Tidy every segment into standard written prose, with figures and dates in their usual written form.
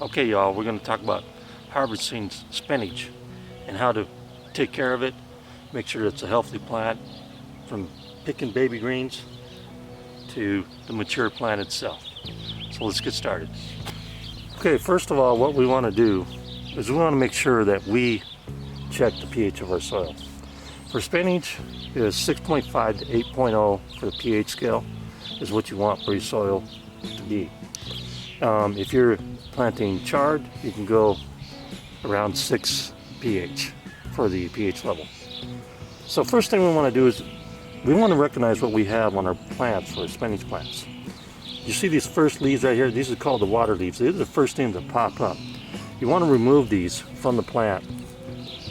Okay, y'all, we're going to talk about harvesting spinach and how to take care of it, make sure it's a healthy plant, from picking baby greens to the mature plant itself. So let's get started. Okay, first of all, what we want to do is we want to make sure that we check the pH of our soil. For spinach, it is 6.5 to 8.0 for the pH scale is what you want for your soil to be. If you're planting chard, you can go around 6 pH for the pH level. So first thing we want to do is we want to recognize what we have on our plants for spinach plants. You see these first leaves right here? These are called the water leaves. These are the first things that pop up. You want to remove these from the plant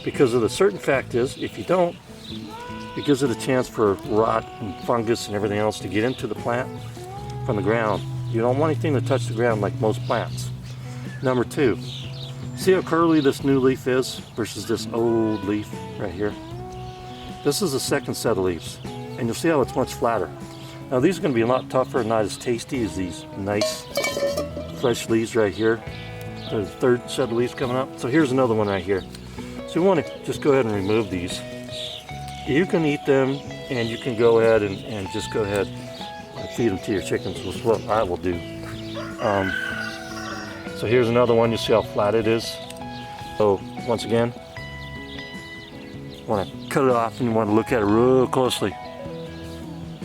because of the certain fact is if you don't, it gives it a chance for rot and fungus and everything else to get into the plant from the ground. You don't want anything to touch the ground like most plants. Number two, see how curly this new leaf is versus this old leaf right here? This is the second set of leaves, and you'll see how it's much flatter. Now these are going to be a lot tougher and not as tasty as these nice fresh leaves right here. There's the third set of leaves coming up. So here's another one right here. So we want to just go ahead and remove these. You can eat them, and you can go ahead and just go ahead and feed them to your chickens, which is what I will do. So here's another one. You see how flat it is. So once again, you want to cut it off and you want to look at it real closely.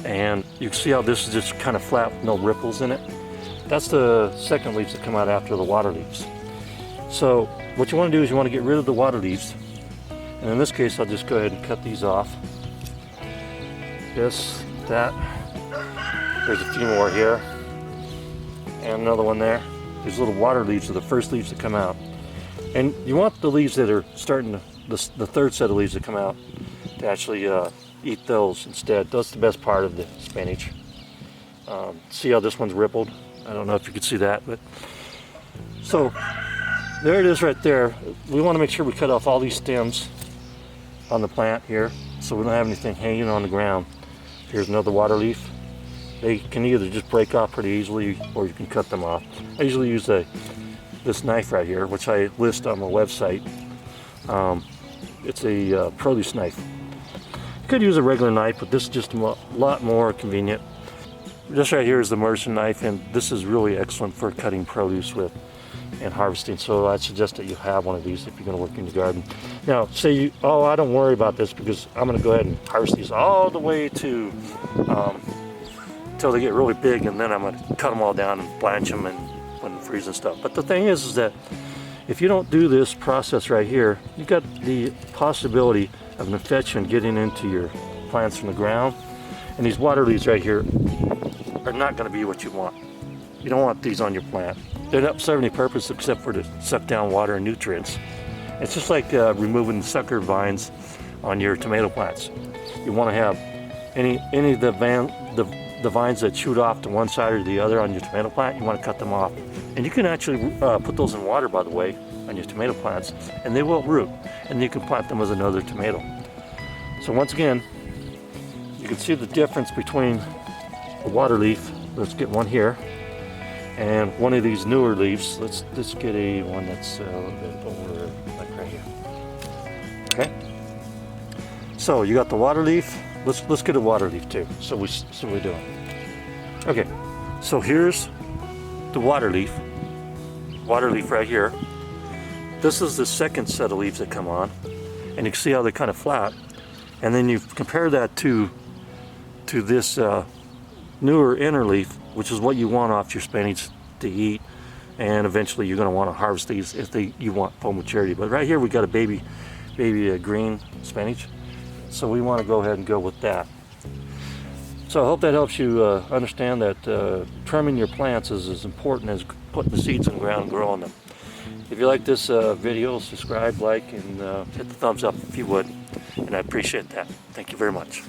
And you can see how this is just kind of flat with no ripples in it. That's the second leaves that come out after the water leaves. So what you want to do is you want to get rid of the water leaves. And in this case, I'll just go ahead and cut these off. This, that. There's a few more here. And another one there. These little water leaves are the first leaves that come out. And you want the leaves that are starting to, the third set of leaves that come out, to actually eat those instead. That's the best part of the spinach. See how this one's rippled? I don't know if you can see that, but so there it is right there. We want to make sure we cut off all these stems on the plant here so we don't have anything hanging on the ground. Here's another water leaf. They can either just break off pretty easily or you can cut them off. I usually use this knife right here, which I list on my website. It's a produce knife. You could use a regular knife, but this is just a lot more convenient. This right here is the immersion knife, and this is really excellent for cutting produce with and harvesting. So I'd suggest that you have one of these if you're going to work in your garden. Now, say you, oh, I don't worry about this because I'm going to go ahead and harvest these all the way to until they get really big, and then I'm going to cut them all down and blanch them and freeze and stuff. But the thing is that if you don't do this process right here, you've got the possibility of an infection getting into your plants from the ground. And these water leaves right here are not going to be what you want. You don't want these on your plant. They're not serving any purpose except for to suck down water and nutrients. It's just like removing sucker vines on your tomato plants. You want to have any of the vines that shoot off to one side or the other on your tomato plant, you want to cut them off. And you can actually put those in water, by the way, on your tomato plants, and they will root, and you can plant them as another tomato. So once again, you can see the difference between a water leaf. Let's get one here, and one of these newer leaves. Let's get one that's a little bit older, like right here. Okay. So you got the water leaf. Let's get a water leaf too. So we're doing. Okay. So here's the water leaf. Water leaf right here. This is the second set of leaves that come on, and you can see how they're kind of flat. And then you compare that to this newer inner leaf, which is what you want off your spinach to eat, and eventually you're going to want to harvest these if you want full maturity. But right here we got a baby green spinach, so we want to go ahead and go with that. So I hope that helps you understand that trimming your plants is as important as putting the seeds in the ground and growing them. If you like this video, subscribe, like, and hit the thumbs up if you would, and I appreciate that. Thank you very much.